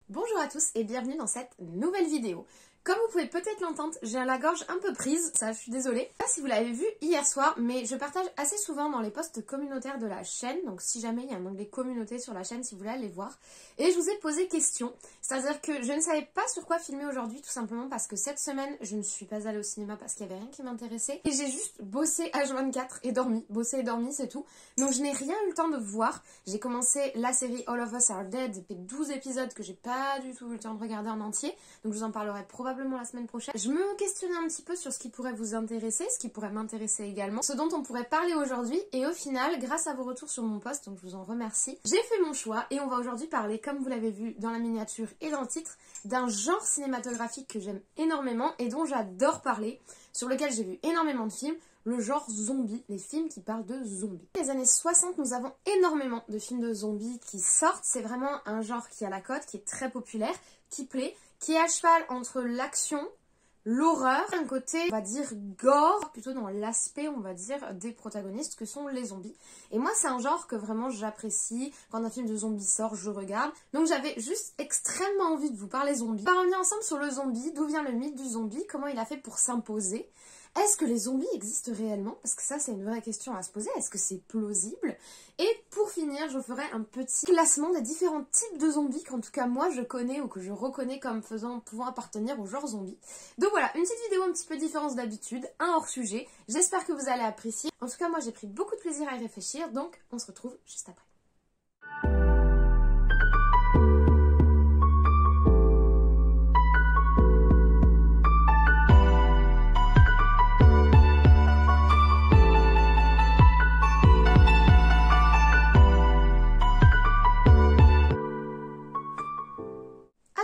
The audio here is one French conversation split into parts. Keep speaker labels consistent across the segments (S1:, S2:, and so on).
S1: Bonjour à tous et bienvenue dans cette nouvelle vidéo. Comme vous pouvez peut-être l'entendre, j'ai la gorge un peu prise, ça je suis désolée. Je sais pas si vous l'avez vu hier soir, mais je partage assez souvent dans les posts communautaires de la chaîne, donc si jamais il y a un onglet communauté sur la chaîne, si vous voulez aller voir. Et je vous ai posé question, c'est-à-dire que je ne savais pas sur quoi filmer aujourd'hui, tout simplement parce que cette semaine, je ne suis pas allée au cinéma parce qu'il n'y avait rien qui m'intéressait. Et j'ai juste bossé H24 et dormi, bossé et dormi, c'est tout. Donc je n'ai rien eu le temps de voir. J'ai commencé la série All of Us Are Dead, fait 12 épisodes que j'ai pas du tout eu le temps de regarder en entier, donc je vous en parlerai probablement la semaine prochaine. Je me questionnais un petit peu sur ce qui pourrait vous intéresser, ce qui pourrait m'intéresser également, ce dont on pourrait parler aujourd'hui, et au final, grâce à vos retours sur mon post, donc je vous en remercie, j'ai fait mon choix et on va aujourd'hui parler, comme vous l'avez vu dans la miniature et dans le titre, d'un genre cinématographique que j'aime énormément et dont j'adore parler, sur lequel j'ai vu énormément de films, le genre zombie, les films qui parlent de zombies. Dans les années 60, nous avons énormément de films de zombies qui sortent. C'est vraiment un genre qui a la cote, qui est très populaire, qui plaît, qui est à cheval entre l'action, l'horreur, un côté, on va dire, gore, plutôt dans l'aspect, on va dire, des protagonistes que sont les zombies. Et moi, c'est un genre que vraiment j'apprécie. Quand un film de zombies sort, je regarde. Donc j'avais juste extrêmement envie de vous parler zombies. On va revenir ensemble sur le zombie, d'où vient le mythe du zombie, comment il a fait pour s'imposer. Est-ce que les zombies existent réellement? Parce que ça, c'est une vraie question à se poser. Est-ce que c'est plausible? Et pour finir, je ferai un petit classement des différents types de zombies qu'en tout cas moi je connais ou que je reconnais comme pouvant appartenir au genre zombie. Donc voilà, une petite vidéo un petit peu différente d'habitude, un hors-sujet. J'espère que vous allez apprécier. En tout cas, moi j'ai pris beaucoup de plaisir à y réfléchir, donc on se retrouve juste après.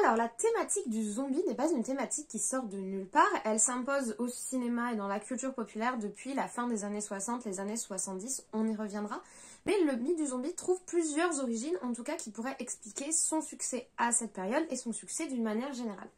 S1: Alors la thématique du zombie n'est pas une thématique qui sort de nulle part, elle s'impose au cinéma et dans la culture populaire depuis la fin des années 60, les années 70, on y reviendra. Mais le mythe du zombie trouve plusieurs origines, en tout cas qui pourraient expliquer son succès à cette période et son succès d'une manière générale.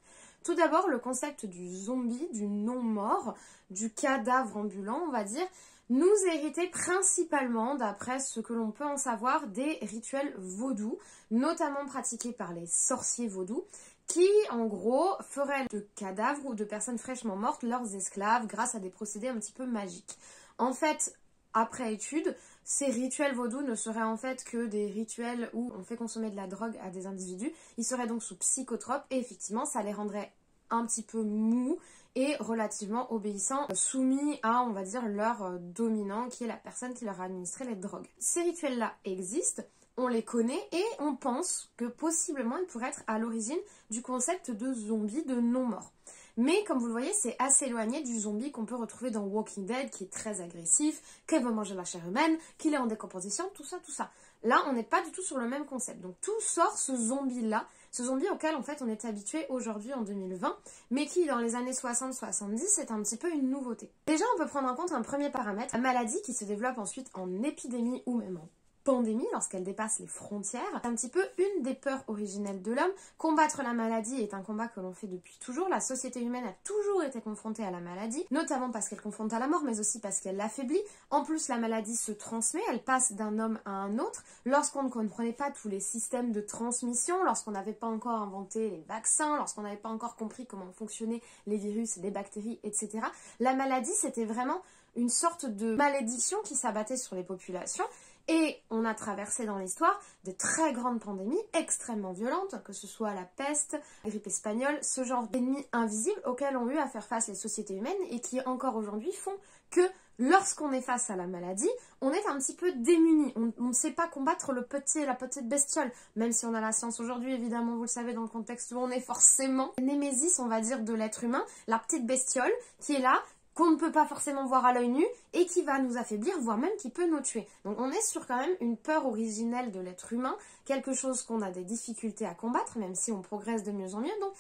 S1: Tout d'abord, le concept du zombie, du non-mort, du cadavre ambulant, on va dire, nous héritait principalement, d'après ce que l'on peut en savoir, des rituels vaudous, notamment pratiqués par les sorciers vaudous, qui, en gros, feraient de cadavres ou de personnes fraîchement mortes leurs esclaves grâce à des procédés un petit peu magiques. En fait, après étude, ces rituels vaudous ne seraient en fait que des rituels où on fait consommer de la drogue à des individus. Ils seraient donc sous psychotropes et effectivement, ça les rendrait un petit peu mous et relativement obéissants, soumis à, on va dire, leur dominant, qui est la personne qui leur a administré les drogues. Ces rituels-là existent, on les connaît et on pense que possiblement ils pourraient être à l'origine du concept de zombie, de non-mort. Mais comme vous le voyez, c'est assez éloigné du zombie qu'on peut retrouver dans Walking Dead, qui est très agressif, qui veut manger la chair humaine, qu'il est en décomposition, tout ça, tout ça. Là, on n'est pas du tout sur le même concept. Donc tout sort ce zombie-là, ce zombie auquel en fait on est habitué aujourd'hui en 2020, mais qui dans les années 60-70 est un petit peu une nouveauté. Déjà, on peut prendre en compte un premier paramètre, la maladie qui se développe ensuite en épidémie ou même en pandémie, lorsqu'elle dépasse les frontières. C'est un petit peu une des peurs originelles de l'homme. Combattre la maladie est un combat que l'on fait depuis toujours. La société humaine a toujours été confrontée à la maladie, notamment parce qu'elle confronte à la mort, mais aussi parce qu'elle l'affaiblit. En plus, la maladie se transmet, elle passe d'un homme à un autre. Lorsqu'on ne comprenait pas tous les systèmes de transmission, lorsqu'on n'avait pas encore inventé les vaccins, lorsqu'on n'avait pas encore compris comment fonctionnaient les virus, les bactéries, etc., la maladie, c'était vraiment une sorte de malédiction qui s'abattait sur les populations. Et on a traversé dans l'histoire de très grandes pandémies extrêmement violentes, que ce soit la peste, la grippe espagnole, ce genre d'ennemis invisibles auxquels ont eu à faire face les sociétés humaines et qui encore aujourd'hui font que lorsqu'on est face à la maladie, on est un petit peu démuni. On ne sait pas combattre la petite bestiole, même si on a la science aujourd'hui, évidemment, vous le savez, dans le contexte où on est forcément némésis, on va dire, de l'être humain, la petite bestiole qui est là, qu'on ne peut pas forcément voir à l'œil nu et qui va nous affaiblir, voire même qui peut nous tuer. Donc on est sur quand même une peur originelle de l'être humain, quelque chose qu'on a des difficultés à combattre, même si on progresse de mieux en mieux. Donc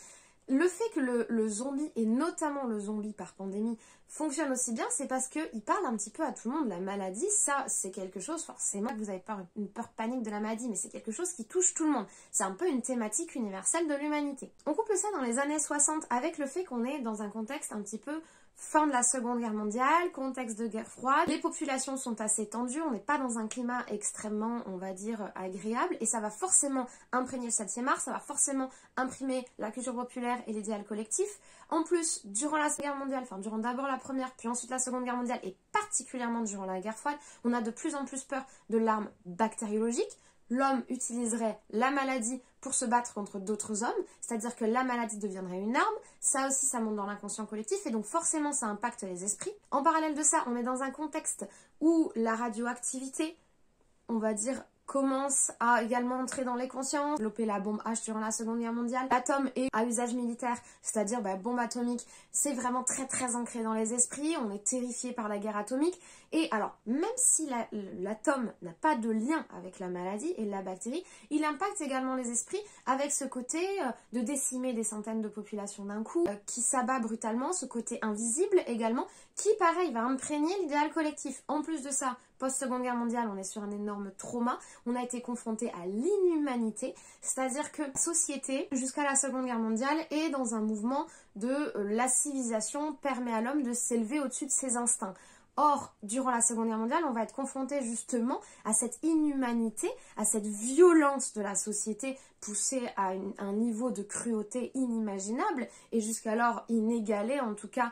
S1: le fait que le zombie, et notamment le zombie par pandémie, fonctionne aussi bien, c'est parce qu'il parle un petit peu à tout le monde. La maladie, ça, c'est quelque chose, forcément, vous avez pas une peur panique de la maladie, mais c'est quelque chose qui touche tout le monde. C'est un peu une thématique universelle de l'humanité. On couple ça dans les années 60 avec le fait qu'on est dans un contexte un petit peu fin de la Seconde Guerre mondiale, contexte de guerre froide, les populations sont assez tendues, on n'est pas dans un climat extrêmement, on va dire, agréable, et ça va forcément imprégner le 7e art, ça va forcément imprimer la culture populaire et l'idéal collectif. En plus, durant la Seconde Guerre mondiale, enfin durant d'abord la Première, puis ensuite la Seconde Guerre mondiale, et particulièrement durant la guerre froide, on a de plus en plus peur de l'arme bactériologique. L'homme utiliserait la maladie pour se battre contre d'autres hommes, c'est-à-dire que la maladie deviendrait une arme, ça aussi ça monte dans l'inconscient collectif et donc forcément ça impacte les esprits. En parallèle de ça, on est dans un contexte où la radioactivité, on va dire, commence à également entrer dans les consciences, développer la bombe H durant la Seconde Guerre mondiale. L'atome est à usage militaire, c'est-à-dire bombe atomique, c'est vraiment très très ancré dans les esprits, on est terrifié par la guerre atomique. Et alors, même si l'atome n'a pas de lien avec la maladie et la bactérie, il impacte également les esprits avec ce côté de décimer des centaines de populations d'un coup, qui s'abat brutalement, ce côté invisible également, qui pareil va imprégner l'idéal collectif. En plus de ça, post-Seconde Guerre mondiale, on est sur un énorme trauma, on a été confronté à l'inhumanité, c'est-à-dire que la société, jusqu'à la Seconde Guerre mondiale, est dans un mouvement de la civilisation permet à l'homme de s'élever au-dessus de ses instincts. Or, durant la Seconde Guerre mondiale, on va être confronté justement à cette inhumanité, à cette violence de la société poussée à un niveau de cruauté inimaginable et jusqu'alors inégalé en tout cas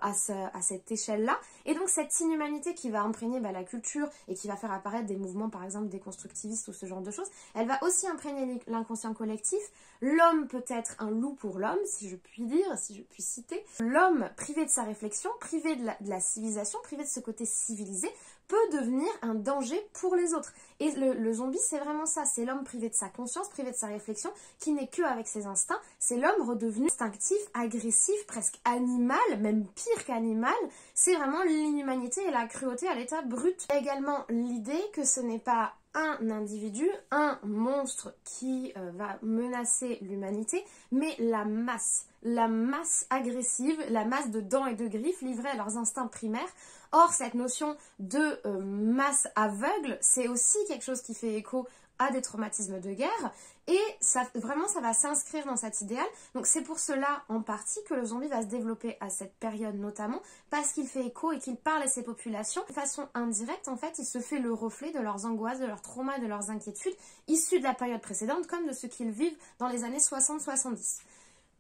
S1: à cette échelle-là. Et donc cette inhumanité qui va imprégner la culture et qui va faire apparaître des mouvements par exemple déconstructivistes ou ce genre de choses, elle va aussi imprégner l'inconscient collectif. L'homme peut être un loup pour l'homme, si je puis dire, si je puis citer. L'homme privé de sa réflexion, privé de la civilisation, privé de ce côté civilisé, peut devenir un danger pour les autres. Et le zombie, c'est vraiment ça. C'est l'homme privé de sa conscience, privé de sa réflexion, qui n'est que avec ses instincts. C'est l'homme redevenu instinctif, agressif, presque animal, même pire qu'animal. C'est vraiment l'inhumanité et la cruauté à l'état brut. Il y a également l'idée que ce n'est pas un individu, un monstre qui va menacer l'humanité, mais la masse agressive, la masse de dents et de griffes livrées à leurs instincts primaires. Or, cette notion de masse aveugle, c'est aussi quelque chose qui fait écho à des traumatismes de guerre et ça va s'inscrire dans cet idéal. Donc c'est pour cela en partie que le zombie va se développer à cette période notamment parce qu'il fait écho et qu'il parle à ces populations. De façon indirecte, en fait, il se fait le reflet de leurs angoisses, de leurs traumas, de leurs inquiétudes issues de la période précédente comme de ce qu'ils vivent dans les années 60-70.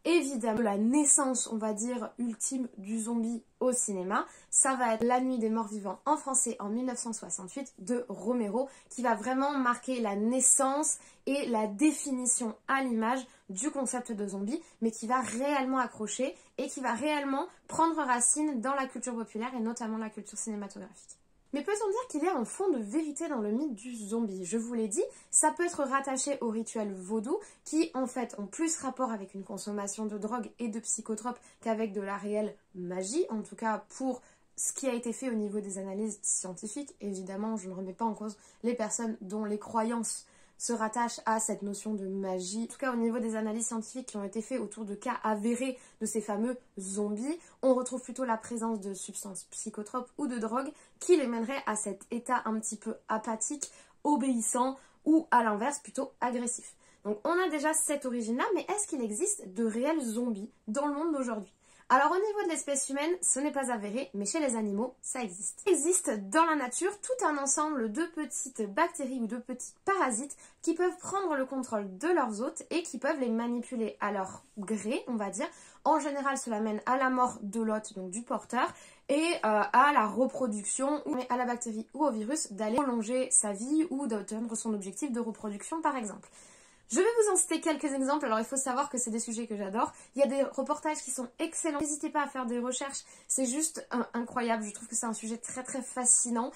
S1: Évidemment, la naissance, on va dire, ultime du zombie au cinéma, ça va être La Nuit des Morts Vivants en français en 1968 de Romero, qui va vraiment marquer la naissance et la définition à l'image du concept de zombie, mais qui va réellement accrocher et qui va réellement prendre racine dans la culture populaire et notamment la culture cinématographique. Mais peut-on dire qu'il y a un fond de vérité dans le mythe du zombie? Je vous l'ai dit, ça peut être rattaché aux rituels vaudous qui en fait ont plus rapport avec une consommation de drogue et de psychotropes qu'avec de la réelle magie, en tout cas pour ce qui a été fait au niveau des analyses scientifiques. Évidemment, je ne remets pas en cause les personnes dont les croyances se rattache à cette notion de magie. En tout cas, au niveau des analyses scientifiques qui ont été faites autour de cas avérés de ces fameux zombies, on retrouve plutôt la présence de substances psychotropes ou de drogues qui les mèneraient à cet état un petit peu apathique, obéissant ou à l'inverse plutôt agressif. Donc on a déjà cette origine-là, mais est-ce qu'il existe de réels zombies dans le monde d'aujourd'hui ? Alors au niveau de l'espèce humaine, ce n'est pas avéré, mais chez les animaux, ça existe. Il existe dans la nature tout un ensemble de petites bactéries ou de petits parasites qui peuvent prendre le contrôle de leurs hôtes et qui peuvent les manipuler à leur gré, on va dire. En général, cela mène à la mort de l'hôte, donc du porteur, et à la reproduction, ou à la bactérie ou au virus d'aller prolonger sa vie ou d'atteindre son objectif de reproduction par exemple. Je vais vous en citer quelques exemples, alors il faut savoir que c'est des sujets que j'adore. Il y a des reportages qui sont excellents, n'hésitez pas à faire des recherches, c'est juste incroyable, je trouve que c'est un sujet très très fascinant.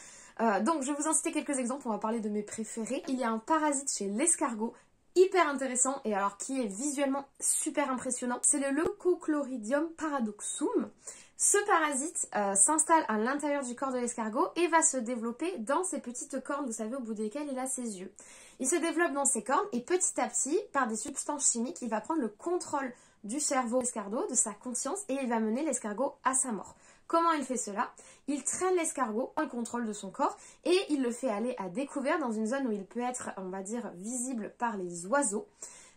S1: Donc je vais vous en citer quelques exemples, on va parler de mes préférés. Il y a un parasite chez l'escargot, hyper intéressant et alors qui est visuellement super impressionnant, c'est le Leucochloridium paradoxum. Ce parasite s'installe à l'intérieur du corps de l'escargot et va se développer dans ces petites cornes, vous savez, au bout desquelles il a ses yeux. Il se développe dans ces cornes et petit à petit, par des substances chimiques, il va prendre le contrôle du cerveau de l'escargot, de sa conscience, et il va mener l'escargot à sa mort. Comment il fait cela? Il traîne l'escargot dans le contrôle de son corps et il le fait aller à découvert dans une zone où il peut être, on va dire, visible par les oiseaux.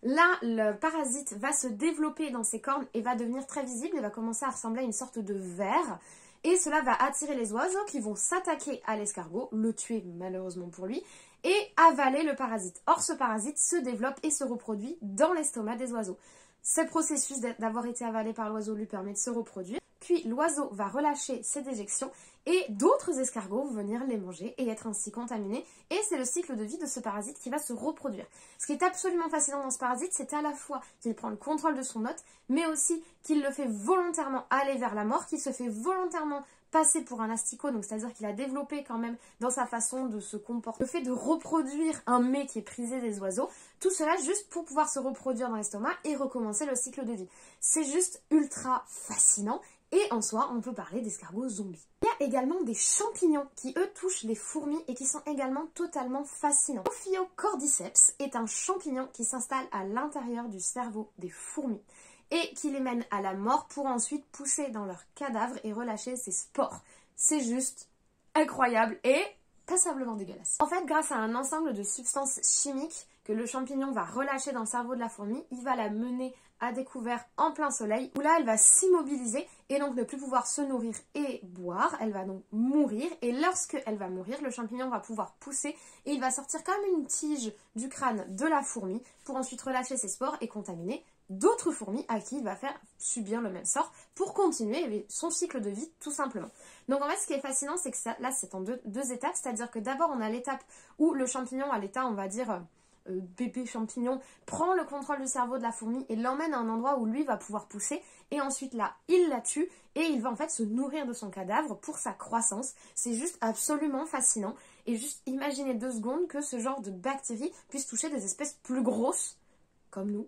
S1: Là, le parasite va se développer dans ses cornes et va devenir très visible et va commencer à ressembler à une sorte de ver. Et cela va attirer les oiseaux qui vont s'attaquer à l'escargot, le tuer malheureusement pour lui, et avaler le parasite. Or, ce parasite se développe et se reproduit dans l'estomac des oiseaux. Ce processus d'avoir été avalé par l'oiseau lui permet de se reproduire. Puis l'oiseau va relâcher ses déjections et d'autres escargots vont venir les manger et être ainsi contaminés. Et c'est le cycle de vie de ce parasite qui va se reproduire. Ce qui est absolument fascinant dans ce parasite, c'est à la fois qu'il prend le contrôle de son hôte, mais aussi qu'il le fait volontairement aller vers la mort, qu'il se fait volontairement passer pour un asticot, donc c'est-à-dire qu'il a développé quand même dans sa façon de se comporter le fait de reproduire un mets qui est prisé des oiseaux, tout cela juste pour pouvoir se reproduire dans l'estomac et recommencer le cycle de vie. C'est juste ultra fascinant et en soi on peut parler d'escargots zombies. Il y a également des champignons qui eux touchent les fourmis et qui sont également totalement fascinants. Ophiocordyceps est un champignon qui s'installe à l'intérieur du cerveau des fourmis et qui les mène à la mort pour ensuite pousser dans leur cadavre et relâcher ses spores. C'est juste incroyable et passablement dégueulasse. En fait, grâce à un ensemble de substances chimiques que le champignon va relâcher dans le cerveau de la fourmi, il va la mener à découvert en plein soleil, où là elle va s'immobiliser et donc ne plus pouvoir se nourrir et boire. Elle va donc mourir et lorsque elle va mourir, le champignon va pouvoir pousser et il va sortir comme une tige du crâne de la fourmi pour ensuite relâcher ses spores et contaminer d'autres fourmis à qui il va faire subir le même sort pour continuer son cycle de vie tout simplement. Donc en fait ce qui est fascinant c'est que ça, là c'est en deux étapes, c'est-à-dire que d'abord on a l'étape où le champignon à l'état on va dire bébé champignon prend le contrôle du cerveau de la fourmi et l'emmène à un endroit où lui va pouvoir pousser et ensuite là il la tue et il va en fait se nourrir de son cadavre pour sa croissance. C'est juste absolument fascinant et juste imaginez 2 secondes que ce genre de bactéries puisse toucher des espèces plus grosses comme nous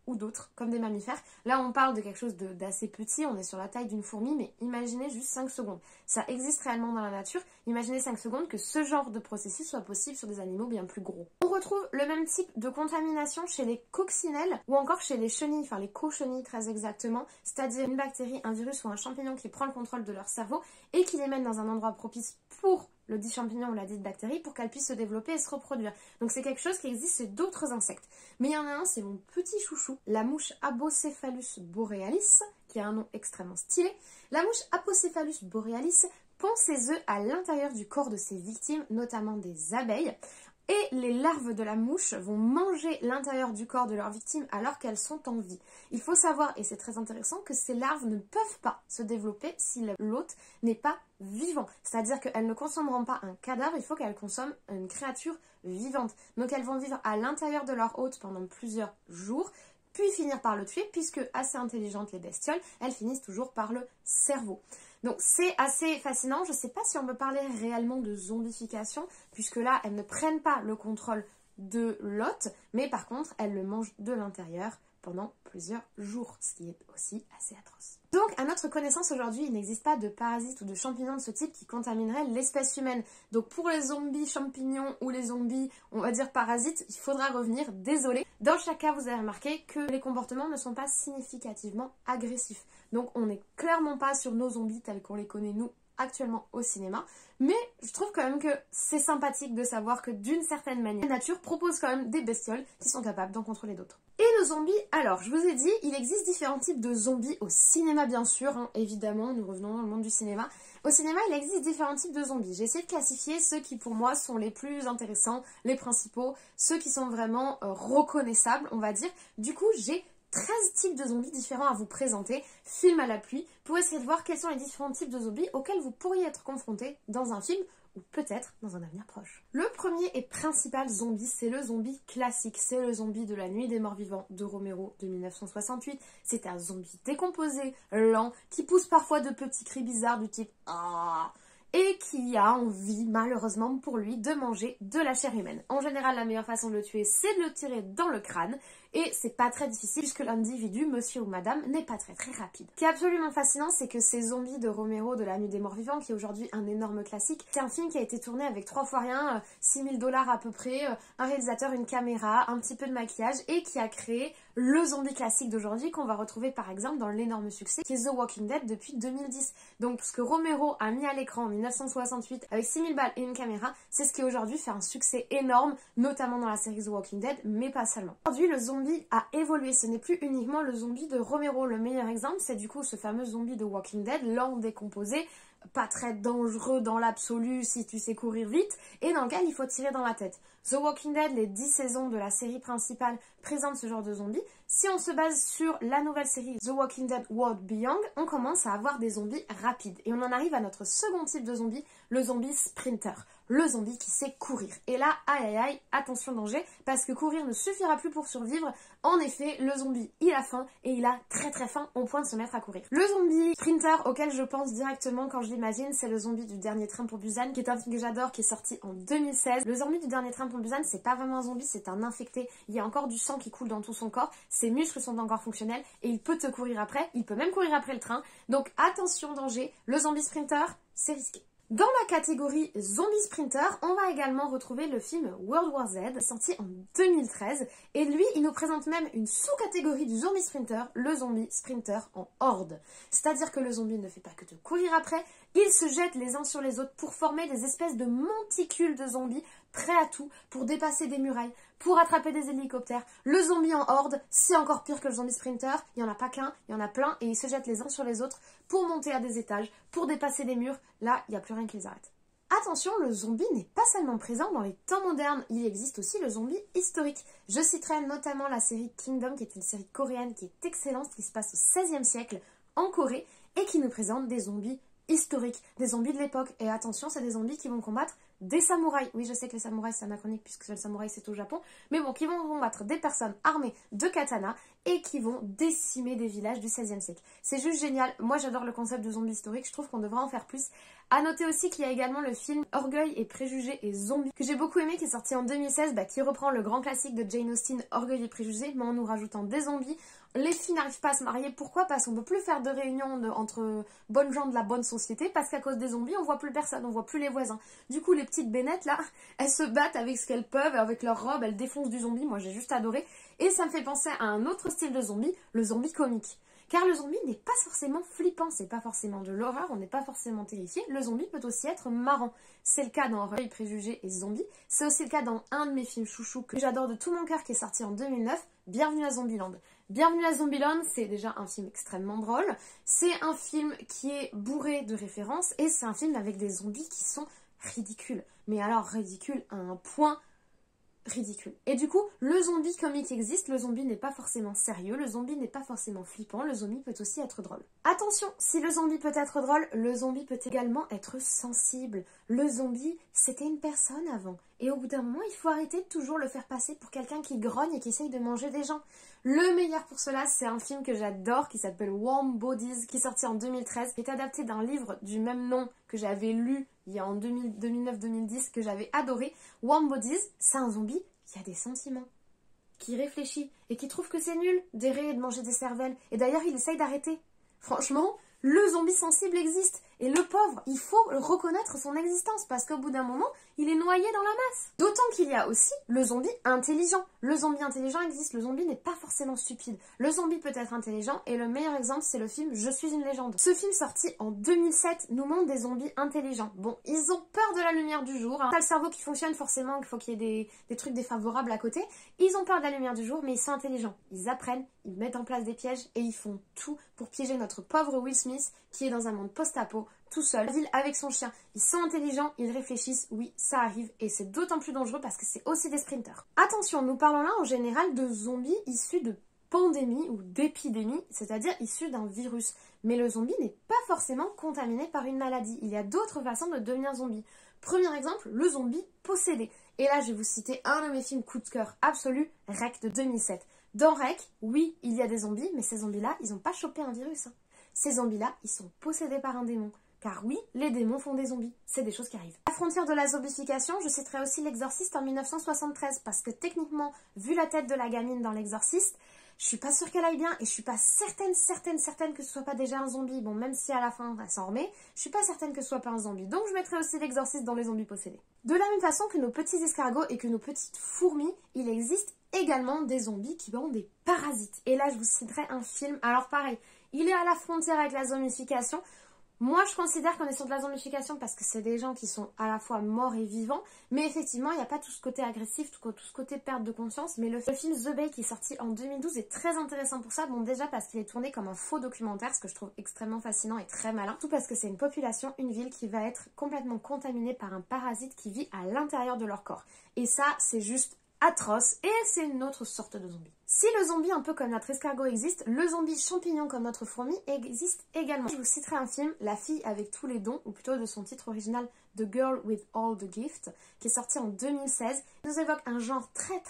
S1: ou d'autres, comme des mammifères. Là, on parle de quelque chose d'assez petit, on est sur la taille d'une fourmi, mais imaginez juste 5 secondes. Ça existe réellement dans la nature. Imaginez 5 secondes que ce genre de processus soit possible sur des animaux bien plus gros. On retrouve le même type de contamination chez les coccinelles ou encore chez les chenilles, enfin les cochenilles très exactement, c'est-à-dire une bactérie, un virus ou un champignon qui prend le contrôle de leur cerveau et qui les mène dans un endroit propice pour le dit champignon ou la dite bactérie pour qu'elle puisse se développer et se reproduire. Donc c'est quelque chose qui existe chez d'autres insectes. Mais il y en a un, c'est mon petit chouchou, la mouche Apocephalus borealis, qui a un nom extrêmement stylé. La mouche Apocephalus borealis pond ses œufs à l'intérieur du corps de ses victimes, notamment des abeilles. Et les larves de la mouche vont manger l'intérieur du corps de leurs victimes alors qu'elles sont en vie. Il faut savoir, et c'est très intéressant, que ces larves ne peuvent pas se développer si l'hôte n'est pas vivant. C'est-à-dire qu'elles ne consommeront pas un cadavre, il faut qu'elles consomment une créature vivante. Donc elles vont vivre à l'intérieur de leur hôte pendant plusieurs jours, puis finir par le tuer, puisque assez intelligentes les bestioles, elles finissent toujours par le cerveau. Donc c'est assez fascinant, je ne sais pas si on peut parler réellement de zombification, puisque là elles ne prennent pas le contrôle de l'hôte, mais par contre elles le mangent de l'intérieur pendant plusieurs jours, ce qui est aussi assez atroce. Donc à notre connaissance aujourd'hui, il n'existe pas de parasites ou de champignons de ce type qui contamineraient l'espèce humaine. Donc pour les zombies champignons ou les zombies, on va dire parasites, il faudra revenir, désolé. Dans chaque cas, vous avez remarqué que les comportements ne sont pas significativement agressifs. Donc on n'est clairement pas sur nos zombies tels qu'on les connaît nous actuellement au cinéma, mais je trouve quand même que c'est sympathique de savoir que d'une certaine manière, la nature propose quand même des bestioles qui sont capables d'en contrôler d'autres. Et nos zombies, alors je vous ai dit, il existe différents types de zombies au cinéma bien sûr, hein, évidemment, nous revenons dans le monde du cinéma. Au cinéma, il existe différents types de zombies. J'ai essayé de classifier ceux qui pour moi sont les plus intéressants, les principaux, ceux qui sont vraiment reconnaissables, on va dire. Du coup, j'ai 13 types de zombies différents à vous présenter, film à l'appui, pour essayer de voir quels sont les différents types de zombies auxquels vous pourriez être confrontés dans un film ou peut-être dans un avenir proche. Le premier et principal zombie, c'est le zombie classique, c'est le zombie de la Nuit des Morts Vivants de Romero de 1968. C'est un zombie décomposé, lent, qui pousse parfois de petits cris bizarres du type « Ah !» et qui a envie, malheureusement pour lui, de manger de la chair humaine. En général, la meilleure façon de le tuer, c'est de le tirer dans le crâne, et c'est pas très difficile puisque l'individu, monsieur ou madame, n'est pas très rapide. Ce qui est absolument fascinant, c'est que ces zombies de Romero de la Nuit des Morts Vivants, qui est aujourd'hui un énorme classique, c'est un film qui a été tourné avec 3 fois rien, 6 000 $ à peu près, un réalisateur, une caméra, un petit peu de maquillage, et qui a créé le zombie classique d'aujourd'hui qu'on va retrouver par exemple dans l'énorme succès qui est The Walking Dead depuis 2010. Donc ce que Romero a mis à l'écran en 1968 avec 6000 balles et une caméra, c'est ce qui aujourd'hui fait un succès énorme, notamment dans la série The Walking Dead, mais pas seulement. Aujourd'hui, le zombie a évolué, ce n'est plus uniquement le zombie de Romero. Le meilleur exemple, c'est du coup ce fameux zombie de Walking Dead, lent, décomposé, pas très dangereux dans l'absolu si tu sais courir vite, et dans lequel il faut tirer dans la tête. The Walking Dead, les 10 saisons de la série principale présentent ce genre de zombies. Si on se base sur la nouvelle série The Walking Dead World Beyond, on commence à avoir des zombies rapides. Et on en arrive à notre second type de zombie, le zombie sprinter. Le zombie qui sait courir. Et là, aïe aïe aïe, attention danger, parce que courir ne suffira plus pour survivre. En effet, le zombie, il a faim, et il a très très faim au point de se mettre à courir. Le zombie sprinter auquel je pense directement quand je l'imagine, c'est le zombie du Dernier Train pour Busan, qui est un film que j'adore, qui est sorti en 2016. Le zombie du Dernier Train pour Busan, c'est pas vraiment un zombie, c'est un infecté. Il y a encore du sang qui coule dans tout son corps, ses muscles sont encore fonctionnels, et il peut te courir après, il peut même courir après le train. Donc attention danger, le zombie sprinter, c'est risqué. Dans la catégorie zombie sprinter, on va également retrouver le film World War Z, sorti en 2013. Et lui, il nous présente même une sous-catégorie du zombie sprinter, le zombie sprinter en horde. C'est-à-dire que le zombie ne fait pas que te courir après, ils se jettent les uns sur les autres pour former des espèces de monticules de zombies prêts à tout pour dépasser des murailles, pour attraper des hélicoptères. Le zombie en horde, c'est encore pire que le zombie sprinter. Il n'y en a pas qu'un, il y en a plein et ils se jettent les uns sur les autres pour monter à des étages, pour dépasser des murs. Là, il n'y a plus rien qui les arrête. Attention, le zombie n'est pas seulement présent dans les temps modernes, il existe aussi le zombie historique. Je citerai notamment la série Kingdom, qui est une série coréenne qui est excellente, qui se passe au XVIe siècle en Corée et qui nous présente des zombies historiques, des zombies de l'époque. Et attention, c'est des zombies qui vont combattre des samouraïs. Oui, je sais que les samouraïs c'est anachronique puisque le samouraï c'est au Japon, mais bon, qui vont combattre des personnes armées de katana et qui vont décimer des villages du XVIe siècle. C'est juste génial. Moi, j'adore le concept de zombie historique. Je trouve qu'on devrait en faire plus. À noter aussi qu'il y a également le film Orgueil et préjugés et zombies que j'ai beaucoup aimé, qui est sorti en 2016, qui reprend le grand classique de Jane Austen, Orgueil et préjugés, mais en nous rajoutant des zombies. Les filles n'arrivent pas à se marier. Pourquoi? Parce qu'on ne peut plus faire de réunions entre bonnes gens de la bonne société, parce qu'à cause des zombies, on voit plus personne, on voit plus les voisins. Du coup, les petites bénettes là, elles se battent avec ce qu'elles peuvent, avec leur robe, elles défoncent du zombie. Moi, j'ai juste adoré. Et ça me fait penser à un autre style de zombie, le zombie comique. Car le zombie n'est pas forcément flippant, c'est pas forcément de l'horreur, on n'est pas forcément terrifié. Le zombie peut aussi être marrant. C'est le cas dans Orgueil, préjugés et zombies. C'est aussi le cas dans un de mes films chouchous que j'adore de tout mon cœur, qui est sorti en 2009, Bienvenue à Zombieland. Bienvenue à Zombieland, c'est déjà un film extrêmement drôle. C'est un film qui est bourré de références et c'est un film avec des zombies qui sont ridicules. Mais alors ridicules à un point ridicule. Et du coup, le zombie comique existe, le zombie n'est pas forcément sérieux, le zombie n'est pas forcément flippant, le zombie peut aussi être drôle. Attention, si le zombie peut être drôle, le zombie peut également être sensible. Le zombie, c'était une personne avant. Et au bout d'un moment, il faut arrêter de toujours le faire passer pour quelqu'un qui grogne et qui essaye de manger des gens. Le meilleur pour cela, c'est un film que j'adore qui s'appelle Warm Bodies, qui est sorti en 2013, qui est adapté d'un livre du même nom que j'avais lu il y a en 2009-2010, que j'avais adoré. Warm Bodies, c'est un zombie qui a des sentiments, qui réfléchit et qui trouve que c'est nul d'errer et de manger des cervelles. Et d'ailleurs, il essaye d'arrêter. Franchement, le zombie sensible existe. Et le pauvre, il faut reconnaître son existence parce qu'au bout d'un moment, il est noyé dans la masse. D'autant qu'il y a aussi le zombie intelligent. Le zombie intelligent existe. Le zombie n'est pas forcément stupide. Le zombie peut être intelligent et le meilleur exemple, c'est le film Je suis une légende. Ce film sorti en 2007 nous montre des zombies intelligents. Bon, ils ont peur de la lumière du jour. T'as le cerveau qui fonctionne forcément, il faut qu'il y ait des trucs défavorables à côté. Ils ont peur de la lumière du jour, mais ils sont intelligents. Ils apprennent, ils mettent en place des pièges et ils font tout pour piéger notre pauvre Will Smith qui est dans un monde post-apo, tout seul, la ville avec son chien. Ils sont intelligents, ils réfléchissent, oui, ça arrive, et c'est d'autant plus dangereux parce que c'est aussi des sprinters. Attention, nous parlons là en général de zombies issus de pandémies ou d'épidémies, c'est-à-dire issus d'un virus. Mais le zombie n'est pas forcément contaminé par une maladie. Il y a d'autres façons de devenir zombie. Premier exemple, le zombie possédé. Et là, je vais vous citer un de mes films coup de cœur absolu, REC de 2007. Dans REC, oui, il y a des zombies, mais ces zombies-là, ils n'ont pas chopé un virus. Ces zombies-là, ils sont possédés par un démon. Car oui, les démons font des zombies. C'est des choses qui arrivent. À la frontière de la zombification, je citerai aussi L'Exorciste en 1973. Parce que techniquement, vu la tête de la gamine dans L'Exorciste, je suis pas sûre qu'elle aille bien. Et je suis pas certaine que ce soit pas déjà un zombie. Bon, même si à la fin, elle s'en remet, je suis pas certaine que ce soit pas un zombie. Donc je mettrai aussi L'Exorciste dans les zombies possédés. De la même façon que nos petits escargots et que nos petites fourmis, il existe également des zombies qui ont des parasites. Et là, je vous citerai un film. Alors pareil, il est à la frontière avec la zombification. Moi, je considère qu'on est sur de la zombification parce que c'est des gens qui sont à la fois morts et vivants. Mais effectivement, il n'y a pas tout ce côté agressif, tout ce côté perte de conscience. Mais le film The Bay qui est sorti en 2012 est très intéressant pour ça. Bon, déjà parce qu'il est tourné comme un faux documentaire, ce que je trouve extrêmement fascinant et très malin. Tout parce que c'est une population, une ville qui va être complètement contaminée par un parasite qui vit à l'intérieur de leur corps. Et ça, c'est juste atroce et c'est une autre sorte de zombie. Si le zombie un peu comme notre escargot existe, le zombie champignon comme notre fourmi existe également. Je vous citerai un film, La fille avec tous les dons, ou plutôt de son titre original The Girl with All the Gifts, qui est sorti en 2016. Il nous évoque un genre très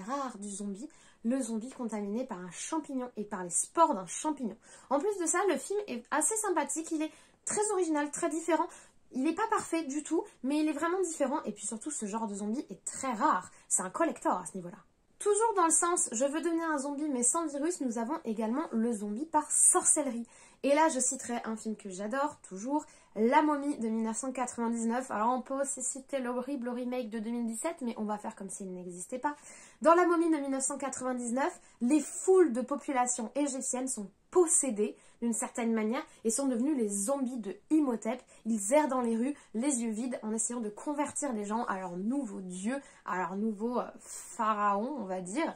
S1: rare du zombie, le zombie contaminé par un champignon et par les spores d'un champignon. En plus de ça, le film est assez sympathique, il est très original, très différent. Il n'est pas parfait du tout, mais il est vraiment différent. Et puis surtout, ce genre de zombie est très rare. C'est un collector à ce niveau-là. Toujours dans le sens, je veux devenir un zombie mais sans virus, nous avons également le zombie par sorcellerie. Et là, je citerai un film que j'adore, toujours, La Momie de 1999. Alors on peut aussi citer l'horrible remake de 2017, mais on va faire comme s'il n'existait pas. Dans La Momie de 1999, les foules de population égyptienne sont possédés d'une certaine manière et sont devenus les zombies de Imhotep. Ils errent dans les rues, les yeux vides, en essayant de convertir les gens à leur nouveau dieu, à leur nouveau pharaon, on va dire.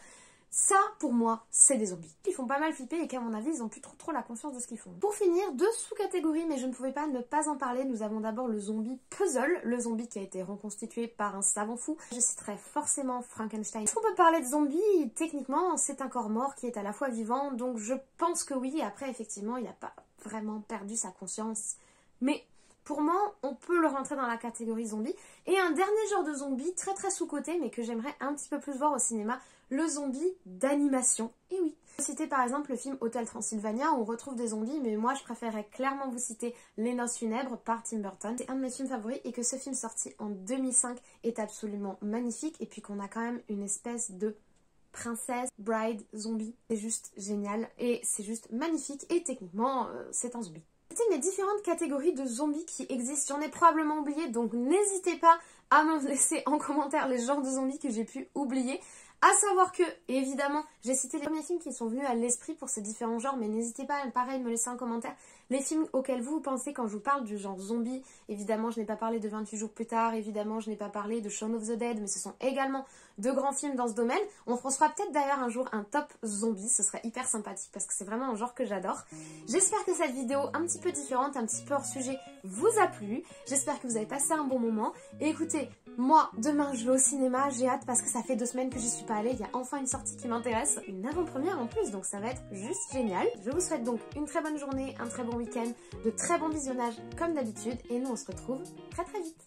S1: Ça, pour moi, c'est des zombies. Ils font pas mal flipper et qu'à mon avis, ils ont plus trop la conscience de ce qu'ils font. Pour finir, deux sous-catégories, mais je ne pouvais pas ne pas en parler. Nous avons d'abord le zombie puzzle, le zombie qui a été reconstitué par un savant fou. Je citerai forcément Frankenstein. Est-ce qu'on peut parler de zombie? Techniquement, c'est un corps mort qui est à la fois vivant, donc je pense que oui. Après, effectivement, il n'a pas vraiment perdu sa conscience. Mais pour moi, on peut le rentrer dans la catégorie zombie. Et un dernier genre de zombie, très sous-coté, mais que j'aimerais un petit peu plus voir au cinéma, le zombie d'animation. Et oui. Je vais citer par exemple le film Hôtel Transylvania où on retrouve des zombies, mais moi je préférerais clairement vous citer Les Noces Funèbres par Tim Burton. C'est un de mes films favoris et que ce film sorti en 2005 est absolument magnifique et puis qu'on a quand même une espèce de princesse, bride, zombie. C'est juste génial et c'est juste magnifique et techniquement c'est un zombie. C'était mes différentes catégories de zombies qui existent. J'en ai probablement oublié, donc n'hésitez pas à me laisser en commentaire les genres de zombies que j'ai pu oublier. À savoir que, évidemment, j'ai cité les premiers films qui sont venus à l'esprit pour ces différents genres, mais n'hésitez pas, pareil, me laisser en commentaire les films auxquels vous pensez quand je vous parle du genre zombie. Évidemment, je n'ai pas parlé de 28 jours plus tard, évidemment, je n'ai pas parlé de Shaun of the Dead, mais ce sont également de grands films dans ce domaine. On fera peut-être d'ailleurs un jour un top zombie, ce serait hyper sympathique parce que c'est vraiment un genre que j'adore. J'espère que cette vidéo un petit peu différente, un petit peu hors sujet, vous a plu. J'espère que vous avez passé un bon moment. Et écoutez, moi, demain, je vais au cinéma, j'ai hâte parce que ça fait 2 semaines que j'y suis pas allée. Il y a enfin une sortie qui m'intéresse, une avant-première en plus, donc ça va être juste génial. Je vous souhaite donc une très bonne journée, un très bon week-end, de très bons visionnages comme d'habitude, et nous on se retrouve très vite.